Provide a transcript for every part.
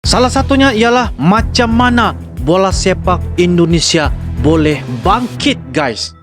Salah satunya ialah macam mana bola sepak Indonesia boleh bangkit, guys.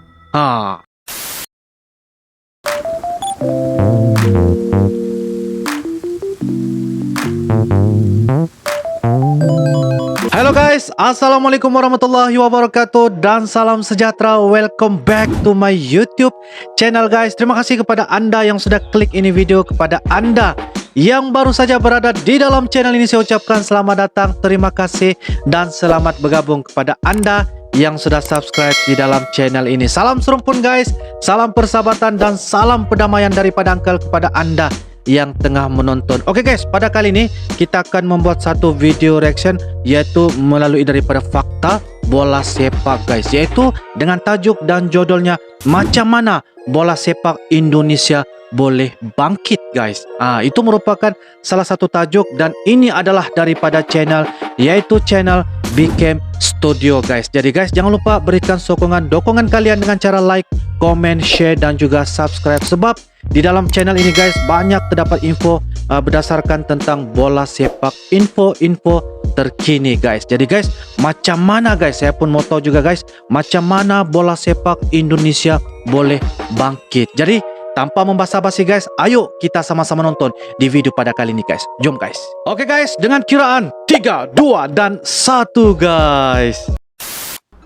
Halo guys, Assalamualaikum warahmatullahi wabarakatuh dan salam sejahtera. Welcome back to my YouTube channel guys. Terima kasih kepada anda yang sudah klik ini video. Kepada anda yang baru saja berada di dalam channel ini, saya ucapkan selamat datang, terima kasih, dan selamat bergabung kepada anda yang sudah subscribe di dalam channel ini. Salam serumpun guys, salam persahabatan dan salam perdamaian daripada Uncle kepada anda yang tengah menonton. Oke guys, pada kali ini kita akan membuat satu video reaction, yaitu melalui daripada fakta bola sepak guys, yaitu dengan tajuk dan judulnya macam mana bola sepak Indonesia boleh bangkit guys. Itu merupakan salah satu tajuk dan ini adalah daripada channel, yaitu channel Bcam Studio guys. Jadi guys, jangan lupa berikan dukungan kalian dengan cara like, comment, share dan juga subscribe, sebab di dalam channel ini guys banyak terdapat info berdasarkan tentang bola sepak, info-info terkini guys. Jadi guys, macam mana guys, saya pun mau tahu juga guys, macam mana bola sepak Indonesia boleh bangkit. Jadi tanpa membasa-basi guys, ayo kita sama-sama nonton di video pada kali ini guys. Jom guys. Oke guys, dengan kiraan 3, 2 dan 1 guys.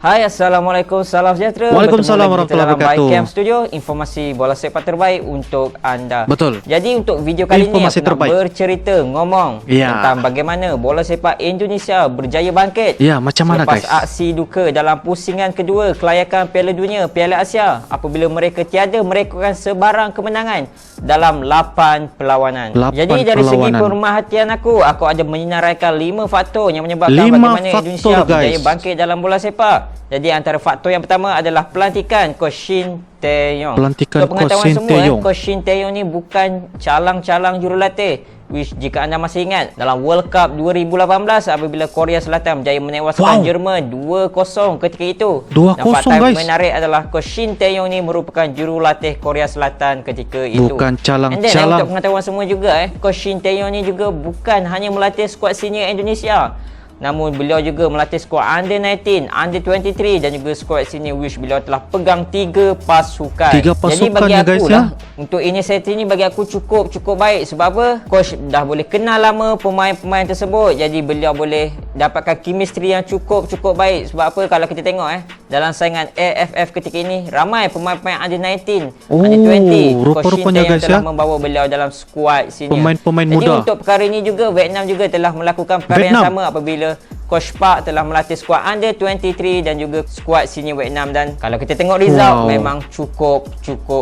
Hai, Assalamualaikum, salam sejahtera. Waalaikumsalam warahmatullahi wabarakatuh. Bcam Studio, informasi bola sepak terbaik untuk anda. Betul. Jadi untuk video kali informasi ini aku nak bercerita, ngomong tentang bagaimana bola sepak Indonesia berjaya bangkit. Ya, macam mana guys? Selepas aksi duka dalam pusingan kedua kelayakan Piala Dunia, Piala Asia, apabila mereka tiada merekodkan sebarang kemenangan dalam 8 perlawanan. Jadi dari segi pemerhatian aku ada menyinaraikan 5 faktor yang menyebabkan bagaimana Indonesia berjaya bangkit dalam bola sepak. Jadi antara faktor yang pertama adalah pelantikan Coach Shin Tae-yong. Pelantikan Coach Shin Tae-yong. Coach Shin Tae-yong ni bukan calang-calang jurulatih. Which jika anda masih ingat, dalam World Cup 2018 apabila Korea Selatan berjaya menewaskan Jerman 2-0 ketika itu. 2-0 guys. Menarik adalah Coach Shin Tae-yong ni merupakan jurulatih Korea Selatan ketika itu. Bukan calang-calang. And then untuk pengetahuan semua juga, Coach Shin Tae-yong ni juga bukan hanya melatih skuad senior Indonesia, namun beliau juga melatih skuad Under 19, Under 23 dan juga skuad senior, which beliau telah pegang 3 pasukan. Jadi bagi aku lah, untuk inisiatif ni bagi aku cukup baik. Sebab apa? Coach dah boleh kenal lama pemain-pemain tersebut. Jadi beliau boleh dapatkan chemistry yang cukup baik. Sebab apa? Kalau kita tengok dalam saingan AFF ketika ini, ramai pemain-pemain Under 19, Under 20. Rupa-rupanya guys telah membawa beliau dalam skuad senior. Pemain-pemain muda. Jadi untuk perkara ini juga Vietnam juga telah melakukan perkara yang sama apabila Coach Park telah melatih skuad Under 23 dan juga skuad senior Vietnam. Dan kalau kita tengok result, memang cukup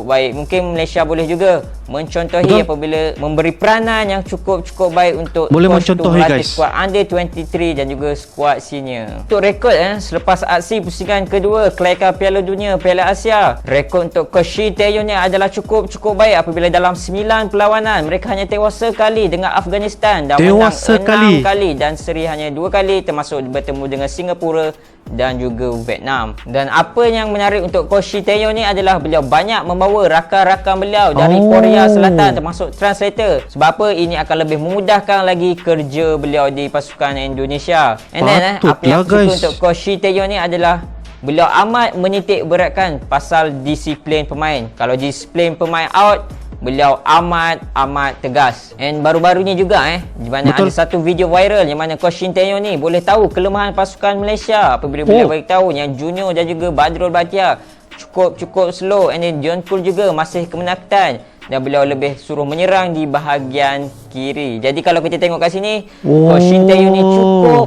baik. Mungkin Malaysia boleh juga mencontohi apabila memberi peranan yang cukup baik untuk Coach tu melatih skuad Under 23 dan juga skuad senior. Untuk rekod selepas aksi pusingan kedua kelayakan Piala Dunia, Piala Asia, rekod untuk Coach Shin Tae-yong ni adalah cukup baik apabila dalam 9 perlawanan mereka hanya tewas sekali dengan Afghanistan dan menang 6 kali dan seri hanya 2 kali, termasuk bertemu dengan Singapura dan juga Vietnam. Dan apa yang menarik untuk Coach Shin Tae-yong ni adalah beliau banyak membawa rakan-rakan beliau dari Korea Selatan, termasuk translator. Sebab apa? Ini akan lebih memudahkan lagi kerja beliau di pasukan Indonesia. And then apa yang aku suka untuk Coach Shin Tae-yong ni adalah beliau amat menitik beratkan pasal disiplin pemain. Kalau disiplin pemain out, beliau amat tegas. And baru-baru ni juga di mana ada satu video viral yang mana Coach Shin Tae-yong ni boleh tahu kelemahan pasukan Malaysia apabila beliau beritahu yang Junior dan juga Badrul Bhatia cukup slow, and then John Kul juga masih kemenangan dan beliau lebih suruh menyerang di bahagian kiri. Jadi kalau kita tengok kat sini, Coach Shin Tae-yong ni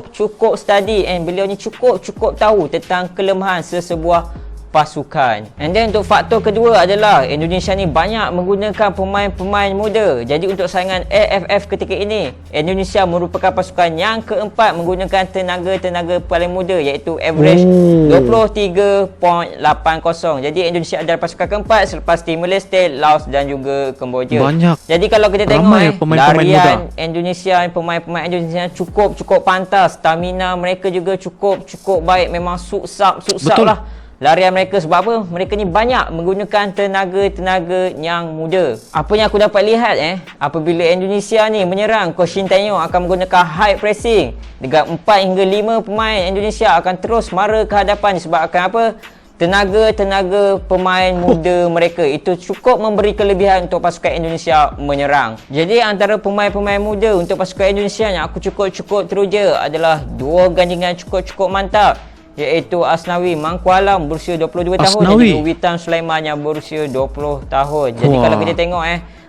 cukup study, and beliau ni cukup tahu tentang kelemahan sesebuah pasukan. And then untuk faktor kedua adalah Indonesia ni banyak menggunakan pemain-pemain muda. Jadi untuk saingan AFF ketika ini, Indonesia merupakan pasukan yang keempat menggunakan tenaga paling muda, iaitu average 23.80. Jadi Indonesia adalah pasukan keempat selepas Timor Leste, Laos dan juga Kemboja. Jadi kalau kita tengok larian Indonesia, pemain-pemain Indonesia cukup pantas. Stamina mereka juga cukup baik. Memang suksap lah larian mereka. Sebab apa? Mereka ni banyak menggunakan tenaga-tenaga yang muda. Apa yang aku dapat lihat apabila Indonesia ni menyerang, Coach Shin Tae-yong akan menggunakan high pressing. Dekat 4 hingga 5 pemain Indonesia akan terus mara ke hadapan disebabkan apa? Tenaga-tenaga pemain muda mereka itu cukup memberi kelebihan untuk pasukan Indonesia menyerang. Jadi antara pemain-pemain muda untuk pasukan Indonesia yang aku cukup teruja adalah dua gandingan cukup mantap, iaitu Asnawi Mangkualam berusia 22 tahun dan juga Witan Sulaiman yang berusia 20 tahun. Jadi kalau kita tengok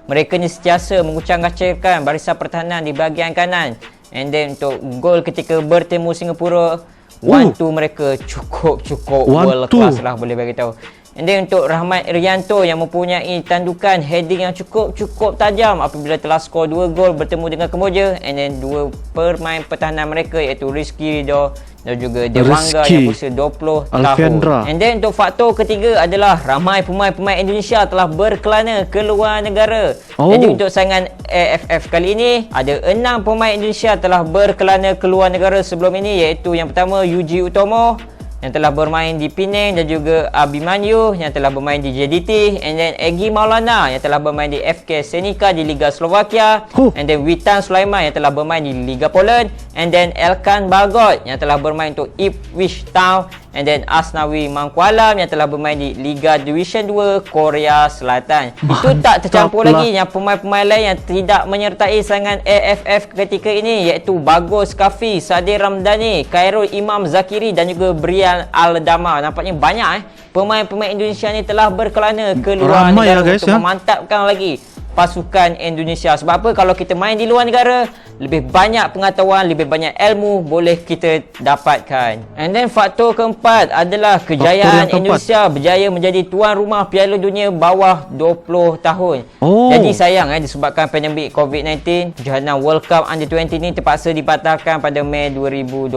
mereka ni sentiasa mengucang-kacirkan barisan pertahanan di bahagian kanan. And then untuk gol ketika bertemu Singapura, 1-2 mereka cukup world class lah, boleh bagi tahu. And then untuk Rahmat Irianto yang mempunyai tandukan heading yang cukup tajam apabila telah skor 2 gol bertemu dengan Kemboja. And then 2 pemain pertahanan mereka iaitu Rizky Ridho dan juga Dewangga yang berusia 20 tahun. And then untuk faktor ketiga adalah ramai pemain-pemain Indonesia telah berkelana ke luar negara. Jadi untuk saingan AFF kali ini ada 6 pemain Indonesia telah berkelana ke luar negara sebelum ini, iaitu yang pertama Yuji Utomo yang telah bermain di Penang dan juga Abimanyu yang telah bermain di JDT, and then Egy Maulana yang telah bermain di FK Senica di Liga Slovakia, and then Witan Sulaiman yang telah bermain di Liga Poland, and then Elkan Bagot yang telah bermain untuk Ipswich Town, and then Asnawi Mangkualam yang telah bermain di Liga Division 2 Korea Selatan. Itu tak tercampur lagi yang pemain-pemain lain yang tidak menyertai saingan AFF ketika ini, iaitu Bagus Kafi, Sadir Ramdhani, Khairul Imam Zakiri dan juga Brian Aldama. Nampaknya banyak pemain-pemain Indonesia ni telah berkelana ke luar negara untuk memantapkan lagi pasukan Indonesia. Sebab apa? Kalau kita main di luar negara, lebih banyak pengetahuan, lebih banyak ilmu boleh kita dapatkan. And then faktor keempat adalah kejayaan Indonesia berjaya menjadi tuan rumah Piala Dunia bawah 20 tahun. Jadi sayang disebabkan pandemik COVID-19, kejohanan World Cup Under-20 ni terpaksa dibatalkan pada Mei 2021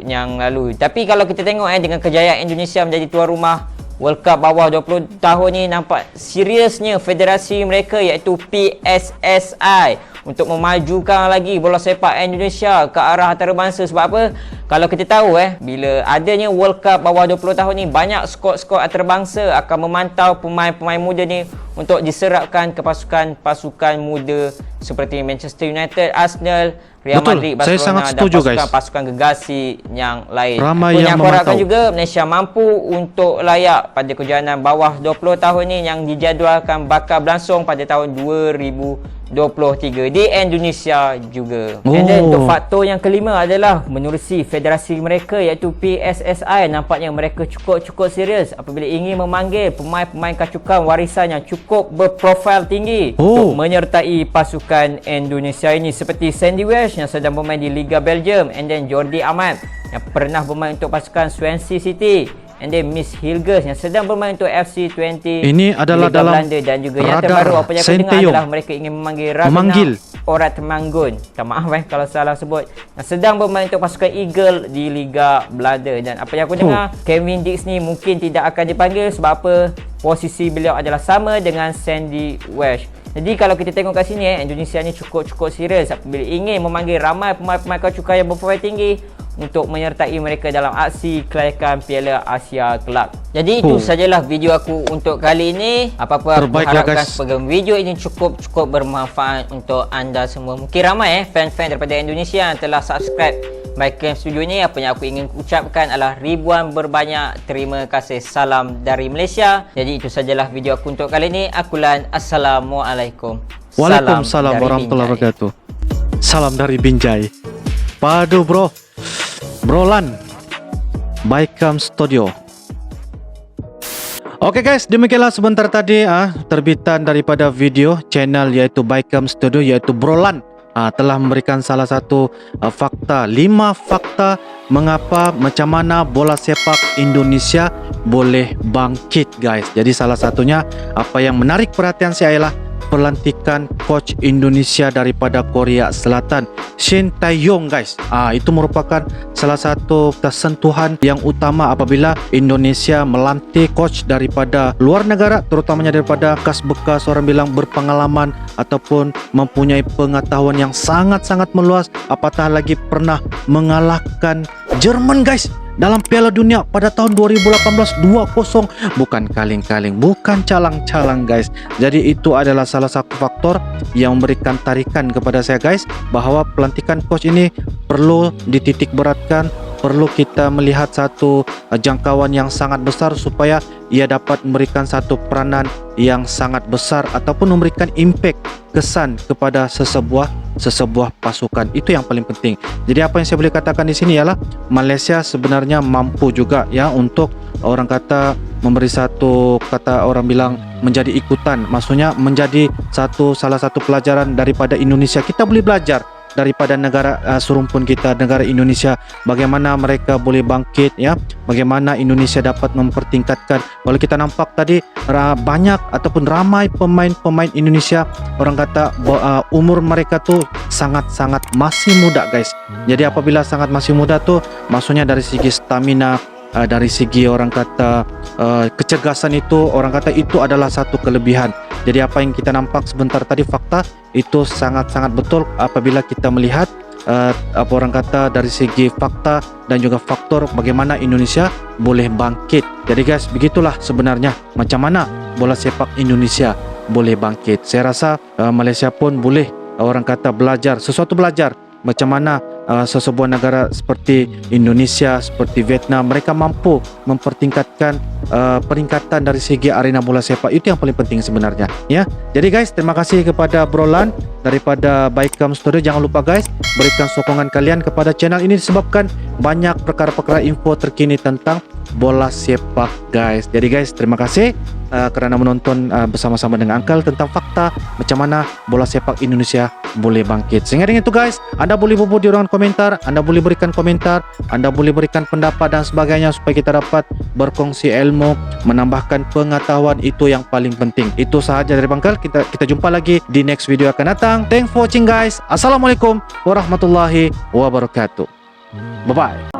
yang lalu. Tapi kalau kita tengok dengan kejayaan Indonesia menjadi tuan rumah World Cup bawah 20 tahun ni, nampak seriusnya federasi mereka iaitu PSSI untuk memajukan lagi bola sepak Indonesia ke arah antarabangsa. Sebab apa? Kalau kita tahu bila adanya World Cup bawah 20 tahun ni, banyak skor-skor antarabangsa akan memantau pemain-pemain muda ni untuk diserapkan ke pasukan-pasukan muda seperti Manchester United, Arsenal, Real Madrid, Barcelona dan pasukan gegasi yang lain. Ramai yang aku harapkan juga Malaysia mampu untuk layak pada kejohanan bawah 20 tahun ni yang dijadualkan bakal berlangsung pada tahun 2023 di Indonesia juga. And then untuk faktor yang kelima adalah menerusi federasi mereka iaitu PSSI. Nampaknya mereka cukup serius apabila ingin memanggil pemain-pemain kacukan warisan yang cukup berprofil tinggi untuk menyertai pasukan Indonesia ini, seperti Sandy Welsh yang sedang bermain di Liga Belgium, and then Jordi Amat yang pernah bermain untuk pasukan Swansea City, and then Miss Hilgers yang sedang bermain untuk FC 20 ini adalah Liga dalam Belanda. Dan juga yang terbaru apa yang aku dengar adalah mereka ingin memanggil Ravina Oratmanggun, maaf kalau salah sebut, yang sedang bermain untuk pasukan Eagle di Liga Belanda. Dan apa yang aku dengar, Kevin Dix ni mungkin tidak akan dipanggil sebab apa? Posisi beliau adalah sama dengan Sandy Welsh. Jadi kalau kita tengok kat sini Indonesia ni cukup serius apabila ingin memanggil ramai pemain-pemain kacukan yang berprofil tinggi untuk menyertai mereka dalam aksi kelayakan Piala Asia Club. Jadi itu sajalah video aku untuk kali ini. Apa-apa aku harapkan sebagai video ini cukup bermanfaat untuk anda semua. Mungkin ramai fan-fan daripada Indonesia yang telah subscribe Baikcam Studio ni. Apa yang aku ingin ucapkan adalah ribuan berbanyak terima kasih. Salam dari Malaysia. Jadi itu sajalah video aku untuk kali ini. Akulan Assalamualaikum. Waalaikumsalam warahmatullahi wabarakatuh. Salam dari Binjai. Padu bro. Brolan Baikcam Studio. Oke guys, demikianlah sebentar tadi terbitan daripada video channel yaitu Baikcam Studio, yaitu Brolan telah memberikan salah satu fakta, 5 fakta mengapa macam mana bola sepak Indonesia boleh bangkit guys. Jadi salah satunya apa yang menarik perhatian saya ialah pelantikan coach Indonesia daripada Korea Selatan, Shin Tae-yong guys. Itu merupakan salah satu kesentuhan yang utama apabila Indonesia melantik coach daripada luar negara, terutamanya daripada bekas-bekas orang bilang berpengalaman ataupun mempunyai pengetahuan yang sangat-sangat meluas, apatah lagi pernah mengalahkan Jerman guys. dalam Piala Dunia pada tahun 2018 2-0. Bukan kaleng-kaleng, bukan calang-calang guys. Jadi itu adalah salah satu faktor yang memberikan tarikan kepada saya guys, bahwa pelantikan coach ini perlu dititik beratkan, perlu kita melihat satu jangkauan yang sangat besar supaya ia dapat memberikan satu peranan yang sangat besar ataupun memberikan impact, kesan kepada sesebuah pasukan. Itu yang paling penting. Jadi apa yang saya boleh katakan di sini ialah Malaysia sebenarnya mampu juga ya untuk orang kata memberi satu, kata orang bilang, menjadi ikutan. Maksudnya menjadi salah satu pelajaran daripada Indonesia. Kita boleh belajar daripada negara serumpun kita, negara Indonesia, bagaimana mereka boleh bangkit ya, bagaimana Indonesia dapat mempertingkatkan. Kalau kita nampak tadi banyak ataupun ramai pemain Indonesia, orang kata umur mereka tuh sangat-sangat masih muda guys. Jadi apabila sangat masih muda tuh maksudnya dari segi stamina, dari segi orang kata kecergasan, itu orang kata itu adalah satu kelebihan. Jadi apa yang kita nampak sebentar tadi, fakta itu sangat-sangat betul apabila kita melihat apa orang kata dari segi fakta dan juga faktor bagaimana Indonesia boleh bangkit. Jadi guys, begitulah sebenarnya macam mana bola sepak Indonesia boleh bangkit. Saya rasa Malaysia pun boleh orang kata belajar macam mana sesebuah negara seperti Indonesia, seperti Vietnam, mereka mampu mempertingkatkan peringkatan dari segi arena bola sepak. Itu yang paling penting sebenarnya ya. Jadi guys, terima kasih kepada Bro Lan daripada Baikam Studio. Jangan lupa guys, berikan sokongan kalian kepada channel ini disebabkan banyak perkara-perkara info terkini tentang bola sepak guys. Jadi guys, terima kasih kerana menonton bersama-sama dengan Uncle tentang fakta macam mana bola sepak Indonesia boleh bangkit. Sehingga dengan itu guys, anda boleh bubuh di ruangan komentar, anda boleh berikan komentar, anda boleh berikan pendapat dan sebagainya supaya kita dapat berkongsi ilmu, menambahkan pengetahuan. Itu yang paling penting. Itu sahaja dari Uncle. Kita jumpa lagi di next video akan datang. Thanks for watching guys. Assalamualaikum warahmatullahi wabarakatuh. Bye bye.